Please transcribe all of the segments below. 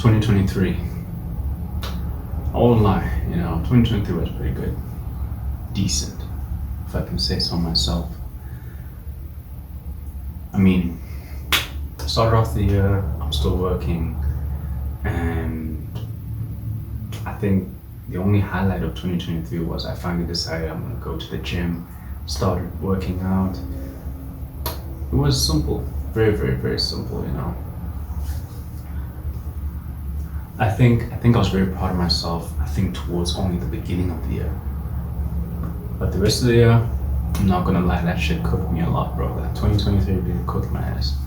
2023. I won't lie, 2023 was pretty good. Decent, if I can say so myself. I mean, started off the year, I'm still working, and I think the only highlight of 2023 was I finally decided I'm gonna go to the gym, started working out. It was simple, very, very, very simple, I think I was very proud of myself, I think towards only the beginning of the year. But the rest of the year, I'm not gonna lie, that shit cooked me a lot, bro. That 2023 really cooked my ass.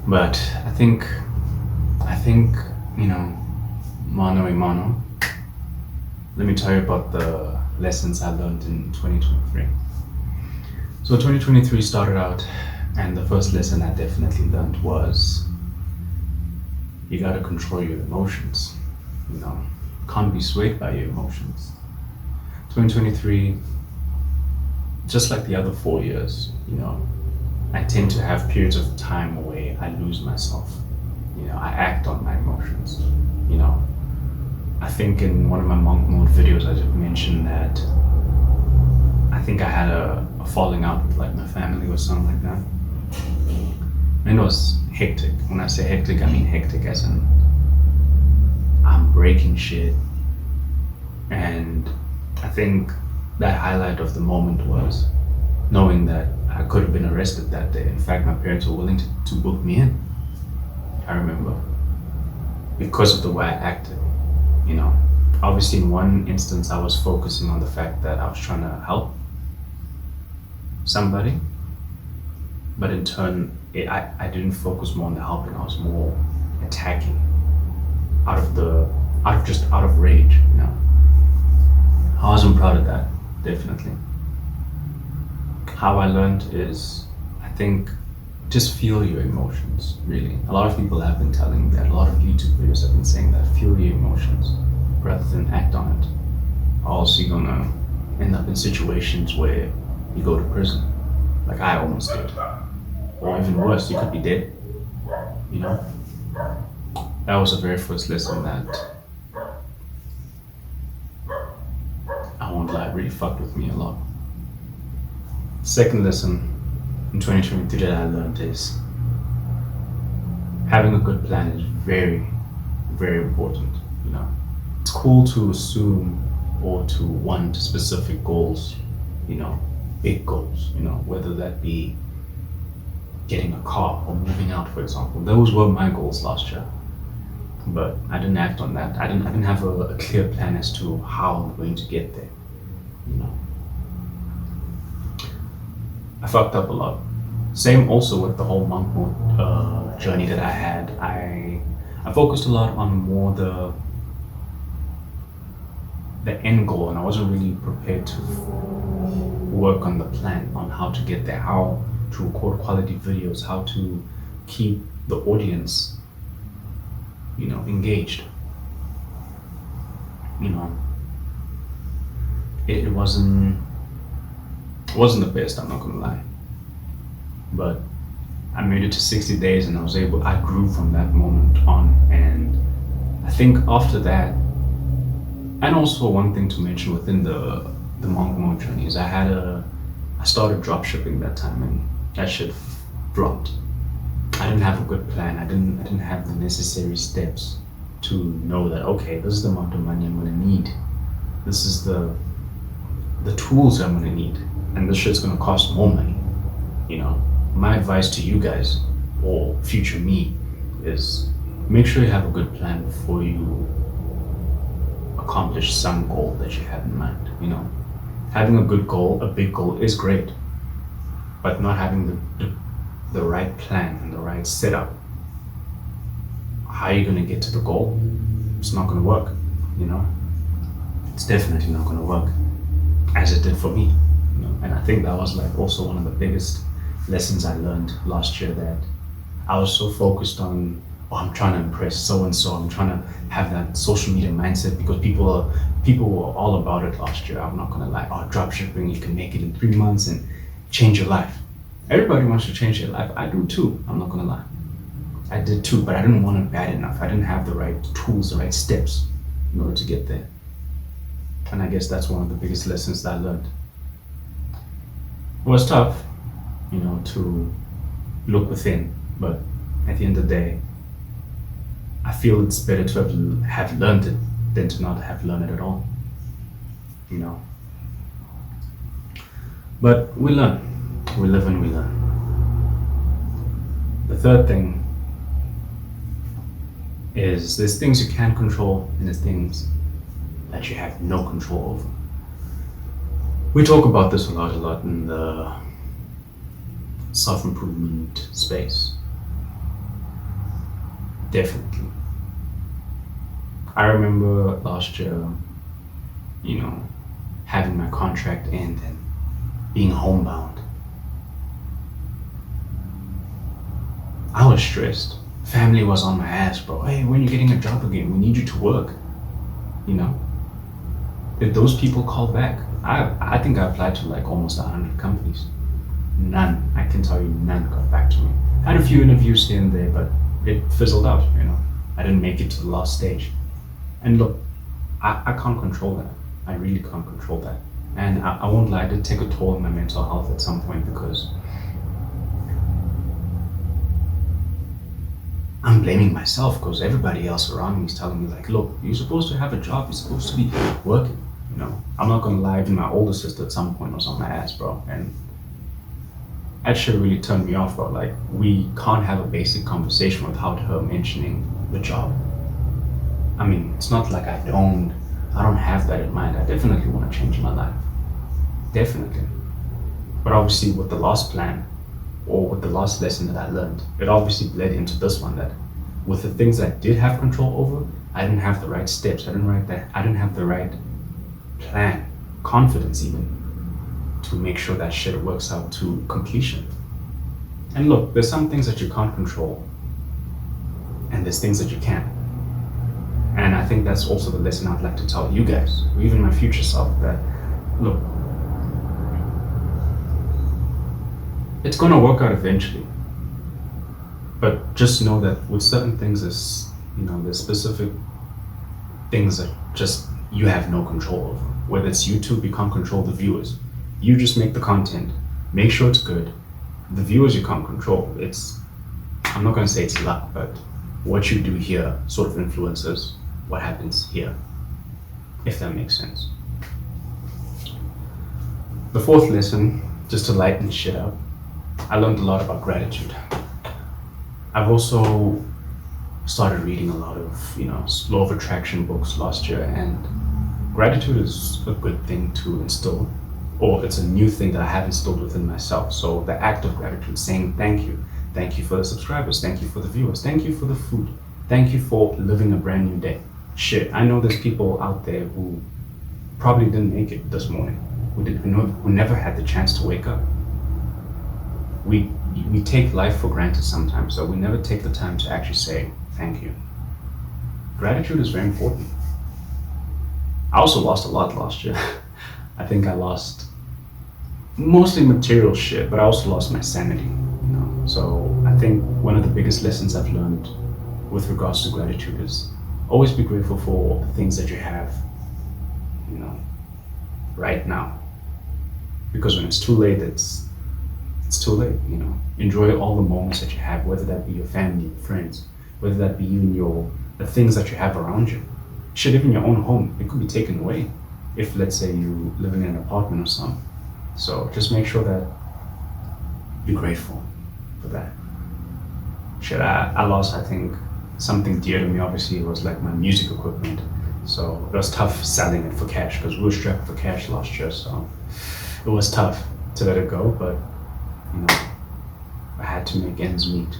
But I think, mano a mano, let me tell you about the lessons I learned in 2023. So 2023 started out, and the first lesson I definitely learned was you gotta control your emotions. Can't be swayed by your emotions. 2023, just like the other 4 years, I tend to have periods of time where I lose myself. I act on my emotions. I think in one of my monk mode videos I just mentioned that I think I had a falling out with like my family or something like that. And it was hectic. When I say hectic, I mean hectic as in I'm breaking shit. And I think that highlight of the moment was knowing that I could have been arrested that day. In fact, my parents were willing to book me in. I remember. Because of the way I acted. Obviously in one instance I was focusing on the fact that I was trying to help somebody. But in turn, I didn't focus more on the helping. I was more attacking, out of rage. I wasn't proud of that, definitely. How I learned is, I think, just feel your emotions. Really, a lot of people have been telling me that. A lot of YouTube videos have been saying that. Feel your emotions rather than act on it. Or else you're gonna end up in situations where you go to prison, like I almost did. Or even worse, you could be dead. That was the very first lesson that, I won't lie, really fucked with me a lot. Second lesson in 2023 that I learned is having a good plan is very, very important. It's cool to assume or to want specific goals, big goals, whether that be getting a car or moving out, for example. Those were my goals last year, but I didn't act on that. I didn't have a clear plan as to how I'm going to get there. I fucked up a lot. Same also with the whole monk mode journey that I had. I focused a lot on more the end goal, and I wasn't really prepared to work on the plan on how to get there, how to record quality videos, how to keep the audience, engaged. It wasn't the best, I'm not gonna lie. But I made it to 60 days and I grew from that moment on. And I think after that, and also one thing to mention within the monk mode journey is I started drop shipping that time, and that shit flopped. I didn't have a good plan. I didn't have the necessary steps to know that, okay, this is the amount of money I'm gonna need. This is the tools I'm gonna need, and this shit's gonna cost more money. My advice to you guys, or future me, is make sure you have a good plan before you accomplish some goal that you have in mind. Having a good goal, a big goal, is great, but not having the right plan and the right setup, how are you going to get to the goal? It's not going to work. It's definitely not going to work as it did for me. And I think that was like also one of the biggest lessons I learned last year, that I was so focused on, I'm trying to impress so and so, I'm trying to have that social media mindset, because people were all about it last year. I'm not gonna lie. Drop shipping, you can make it in 3 months and change your life. Everybody wants to change their life. I do too, I'm not gonna lie. I did too, but I didn't want it bad enough. I didn't have the right tools, the right steps in order to get there. And I guess that's one of the biggest lessons that I learned. It was tough, to look within, but at the end of the day, I feel it's better to have learned it than to not have learned it at all. But we learn. We live and we learn. The third thing is there's things you can control and there's things that you have no control over. We talk about this a lot in the self-improvement space. Definitely. I remember last year, having my contract end and being homebound. I was stressed. Family was on my ass, bro. Hey, when are you getting a job again? We need you to work. Did those people call back? I think I applied to like almost 100 companies. None, I can tell you, none got back to me. I had a few interviews here and there, but it fizzled out, I didn't make it to the last stage. And look, I can't control that. I really can't control that. And I won't lie, it did take a toll on my mental health at some point because I'm blaming myself because everybody else around me is telling me like, look, you're supposed to have a job, you're supposed to be working, I'm not gonna lie, even my older sister at some point was on my ass, bro. And that shit really turned me off, bro. Like, we can't have a basic conversation without her mentioning the job. I mean, it's not like I don't have that in mind. I definitely want to change my life. Definitely. But obviously with the last plan, or with the last lesson that I learned, it obviously bled into this one that with the things I did have control over, I didn't have the right steps. I didn't have the right plan, confidence even, to make sure that shit works out to completion. And look, there's some things that you can't control, and there's things that you can. And I think that's also the lesson I'd like to tell you guys, or even my future self, that look, it's gonna work out eventually. But just know that with certain things, there's specific things that just you have no control over. Whether it's YouTube, you can't control the viewers. You just make the content, make sure it's good. The viewers you can't control. I'm not gonna say it's luck, but what you do here sort of influences what happens here, if that makes sense. The fourth lesson, just to lighten shit up, I learned a lot about gratitude. I've also started reading a lot of, law of attraction books last year, and gratitude is a good thing to instill, or it's a new thing that I have instilled within myself. So the act of gratitude, saying thank you for the subscribers, thank you for the viewers, thank you for the food, thank you for living a brand new day. Shit, I know there's people out there who probably didn't make it this morning, who never had the chance to wake up. We take life for granted sometimes, so we never take the time to actually say thank you. Gratitude is very important. I also lost a lot last year. I think I lost mostly material shit, but I also lost my sanity, So I think one of the biggest lessons I've learned with regards to gratitude is always be grateful for the things that you have, right now. Because when it's too late, it's too late, Enjoy all the moments that you have, whether that be your family, friends, whether that be even the things that you have around you. Shit, even your own home, it could be taken away if, let's say, you live in an apartment or something. So just make sure that you're grateful for that. Shit, I lost, I think, something dear to me. Obviously, it was like my music equipment. So it was tough selling it for cash because we were strapped for cash last year. So it was tough to let it go, but I had to make ends meet.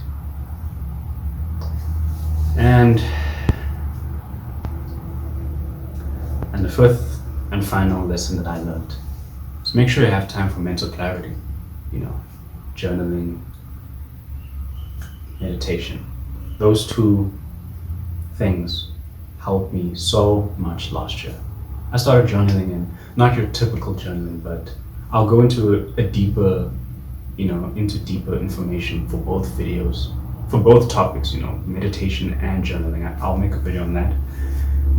And the fifth and final lesson that I learned is make sure you have time for mental clarity, journaling, meditation. Those two things helped me so much last year. I started journaling, and not your typical journaling, but I'll go into a deeper, into deeper information for both videos for both topics, meditation and journaling. I'll make a video on that.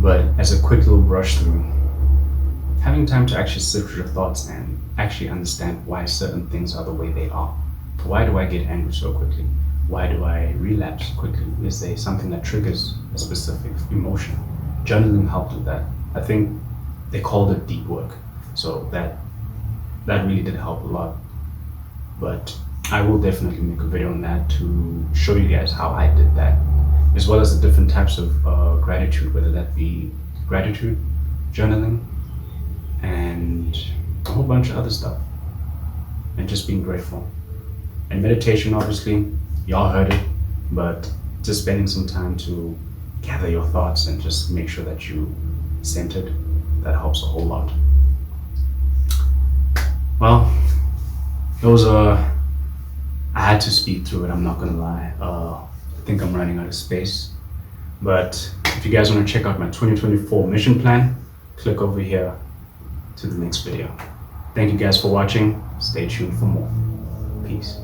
But as a quick little brush through, having time to actually sit with your thoughts and actually understand why certain things are the way they are. Why do I get angry so quickly? Why do I relapse quickly? Is there something that triggers a specific emotion? Journaling helped with that. I think they called it deep work. So that really did help a lot. But I will definitely make a video on that to show you guys how I did that, as well as the different types of gratitude, whether that be gratitude, journaling, and a whole bunch of other stuff, and just being grateful. And meditation, obviously, y'all heard it, but just spending some time to gather your thoughts and just make sure that you centered, that helps a whole lot. Well, those are, I had to speed through it, I'm not gonna lie. I think I'm running out of space. But if you guys wanna check out my 2024 mission plan, click over here to the next video. Thank you guys for watching. Stay tuned for more. Peace.